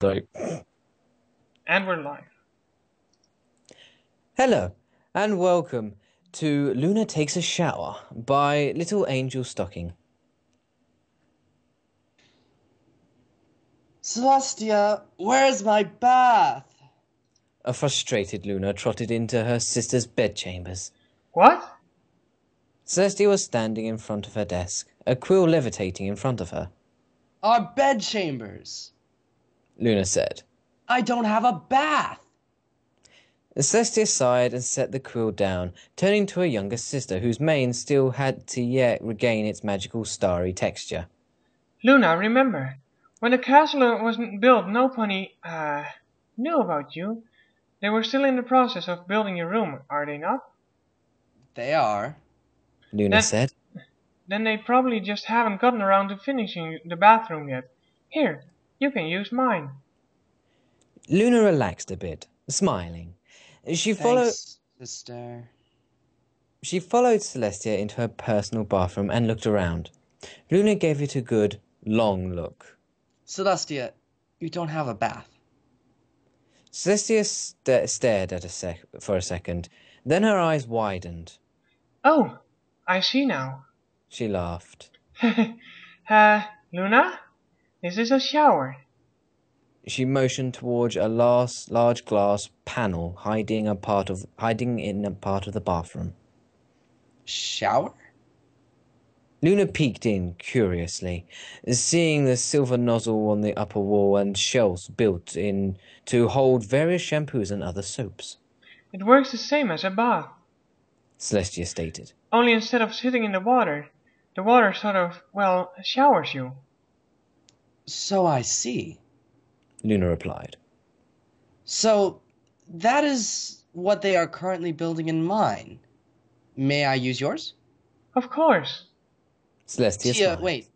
Like, And we're live. hello and welcome to Luna Takes a Shower by Little Angel Stocking. Celestia, where's my bath? A frustrated Luna trotted into her sister's bedchambers. What? Celestia was standing in front of her desk, a quill levitating in front of her. Our bedchambers. Luna said. I don't have a bath. Celestia sighed and set the quill down, turning to her younger sister, whose mane still had to yet regain its magical starry texture. Luna, remember, when the castle wasn't built, nobody, knew about you. They were still in the process of building your room, are they not? They are. Luna Then, said. then they probably just haven't gotten around to finishing the bathroom yet. Here, you can use mine. Luna relaxed a bit, smiling. She followed Thanks, sister. Celestia into her personal bathroom and looked around. Luna gave it a good, long look. Celestia, you don't have a bath. Celestia stared at for a second. Then her eyes widened. Oh, I see now. She laughed. Luna, this is a shower. She motioned towards a large glass panel hiding in a part of the bathroom. Shower? Luna peeked in curiously, seeing the silver nozzle on the upper wall and shelves built in to hold various shampoos and other soaps. It works the same as a bath. Celestia stated. Only instead of sitting in the water sort of, well, showers you. So I see. Luna replied. So, that is what they are currently building in mine. May I use yours? Of course. Celestia smiled. Wait.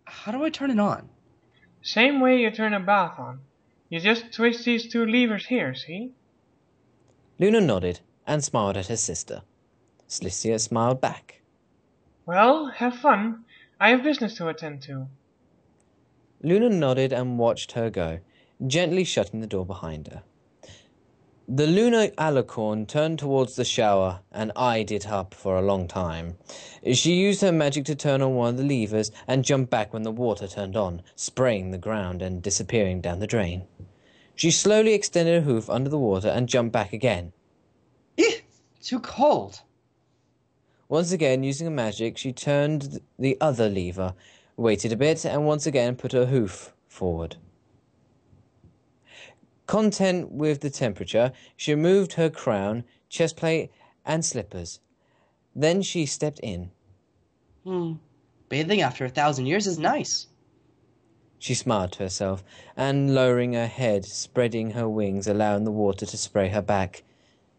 How do I turn it on? Same way you turn a bath on. You just twist these two levers here, see? Luna nodded and smiled at her sister. Celestia smiled back. Well, have fun. I have business to attend to. Luna nodded and watched her go, gently shutting the door behind her. The Luna Alicorn turned towards the shower and eyed it up for a long time. She used her magic to turn on one of the levers and jumped back when the water turned on, spraying the ground and disappearing down the drain. She slowly extended her hoof under the water and jumped back again. Ew, too cold. Once again, using her magic, she turned the other lever, waited a bit, and once again put her hoof forward. Content with the temperature, she removed her crown, chestplate, and slippers. Then she stepped in. Bathing after 1,000 years is nice. She smiled to herself, and lowering her head, spreading her wings, allowing the water to spray her back.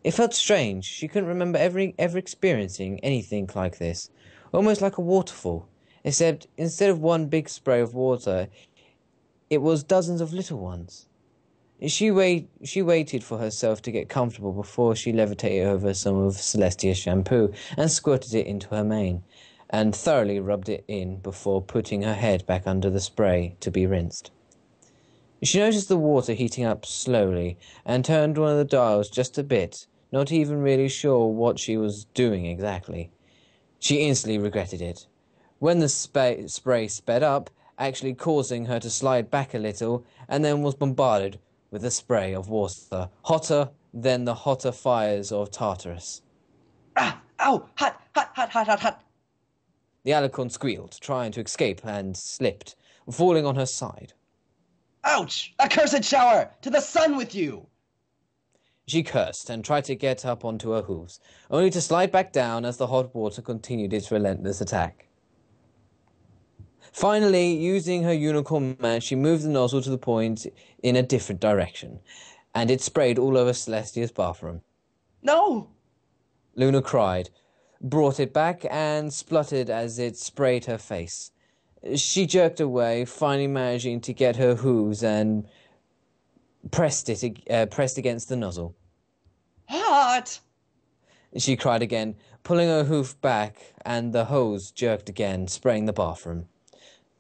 It felt strange. She couldn't remember ever experiencing anything like this, almost like a waterfall, except instead of one big spray of water, it was dozens of little ones. She waited for herself to get comfortable before she levitated over some of Celestia's shampoo and squirted it into her mane, and thoroughly rubbed it in before putting her head back under the spray to be rinsed. She noticed the water heating up slowly and turned one of the dials just a bit, not even really sure what she was doing exactly. She instantly regretted it. When the spray sped up, actually causing her to slide back a little, and then was bombarded with a spray of water, hotter than the hotter fires of Tartarus. Ah! Ow! Hot! Hot! Hot! Hot! Hot! Hot! The alicorn squealed, trying to escape, and slipped, falling on her side. Ouch! Accursed shower! To the sun with you! She cursed and tried to get up onto her hooves, only to slide back down as the hot water continued its relentless attack. Finally, using her unicorn match, she moved the nozzle to the point in a different direction, and it sprayed all over Celestia's bathroom. No! Luna cried, brought it back, and spluttered as it sprayed her face. She jerked away, finally managing to get her hooves and pressed against the nozzle. Hot! She cried again, pulling her hoof back, and the hose jerked again, spraying the bathroom.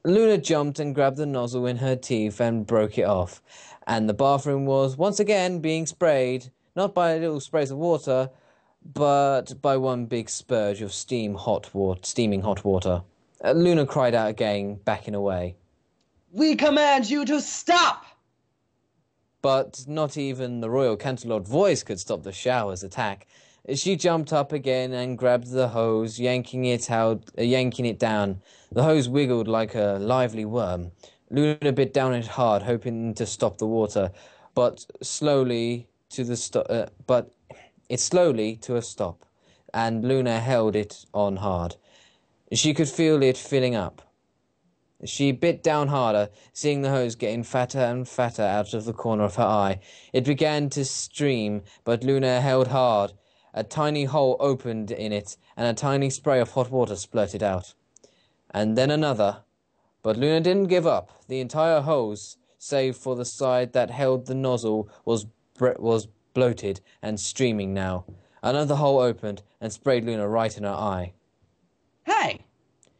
Luna jumped and grabbed the nozzle in her teeth and broke it off, and the bathroom was once again being sprayed, not by little sprays of water, but by one big spurge of steaming hot water. Luna cried out again, backing away. We command you to stop! But not even the Royal Canterlot voice could stop the shower's attack. She jumped up again and grabbed the hose, yanking it down. The hose wiggled like a lively worm. Luna bit down it hard, hoping to stop the water, but it slowly to a stop, and Luna held it on hard. She could feel it filling up. She bit down harder, seeing the hose getting fatter and fatter out of the corner of her eye. It began to stream, but Luna held hard. A tiny hole opened in it, and a tiny spray of hot water splurted out. And then another. But Luna didn't give up. The entire hose, save for the side that held the nozzle, was bloated and streaming now. Another hole opened and sprayed Luna right in her eye. Hey!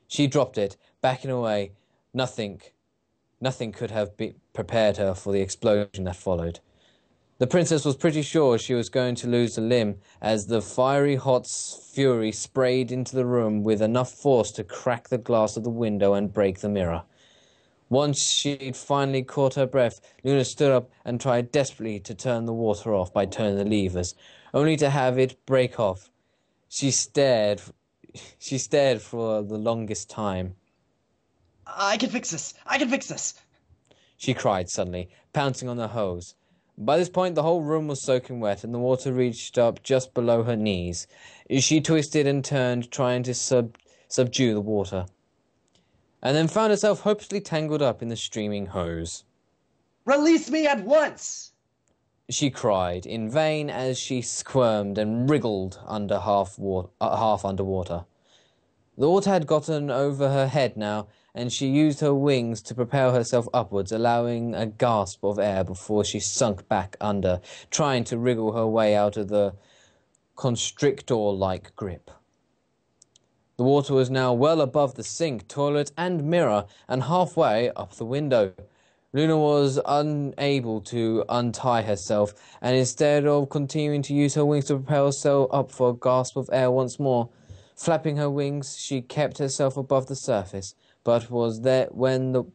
She dropped it, backing away. Nothing could have prepared her for the explosion that followed. The princess was pretty sure she was going to lose a limb as the fiery hot fury sprayed into the room with enough force to crack the glass of the window and break the mirror. Once she'd finally caught her breath, Luna stood up and tried desperately to turn the water off by turning the levers, only to have it break off. She stared for the longest time. I can fix this! I can fix this! She cried suddenly, pouncing on the hose. By this point, the whole room was soaking wet, and the water reached up just below her knees. She twisted and turned, trying to subdue the water, and then found herself hopelessly tangled up in the streaming hose. Release me at once! She cried, in vain, as she squirmed and wriggled under half underwater. The water had gotten over her head now, and she used her wings to propel herself upwards, allowing a gasp of air before she sunk back under, trying to wriggle her way out of the constrictor-like grip. The water was now well above the sink, toilet, and mirror, and halfway up the window. Luna was unable to untie herself, and instead of continuing to use her wings to propel herself up for a gasp of air once more, flapping her wings, she kept herself above the surface. But it was when the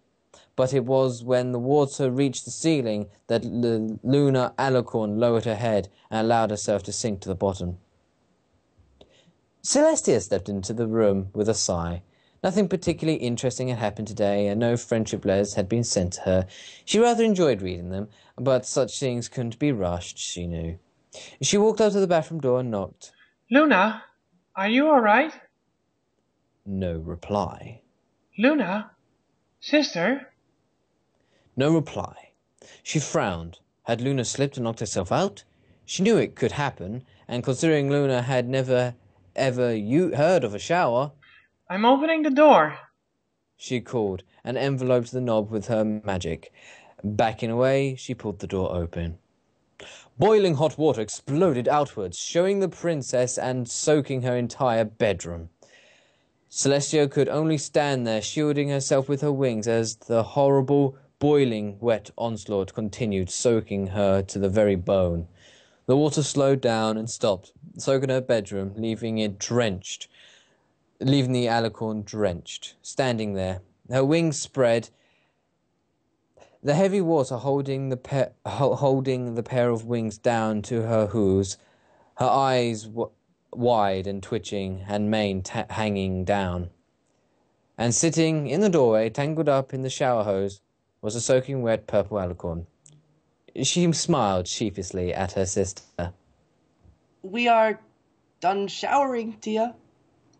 water reached the ceiling that the Lunar Alicorn lowered her head and allowed herself to sink to the bottom. Celestia stepped into the room with a sigh. Nothing particularly interesting had happened today, and no friendship letters had been sent to her. She rather enjoyed reading them, but such things couldn't be rushed, she knew. She walked up to the bathroom door and knocked. Luna, are you all right? No reply. Luna? Sister? No reply. She frowned. Had Luna slipped and knocked herself out? She knew it could happen, and considering Luna had never ever heard of a shower... I'm opening the door, she called, and enveloped the knob with her magic. Backing away, she pulled the door open. Boiling hot water exploded outwards, showing the princess and soaking her entire bedroom. Celestia could only stand there, shielding herself with her wings as the horrible, boiling, wet onslaught continued, soaking her to the very bone. The water slowed down and stopped, soaking her bedroom, leaving the Alicorn drenched, standing there, her wings spread, the heavy water holding the pair of wings down to her hooves, her eyes wide and twitching, and mane hanging down. And sitting in the doorway, tangled up in the shower hose, was a soaking wet purple Alicorn. She smiled sheepishly at her sister. We are done showering, Tia.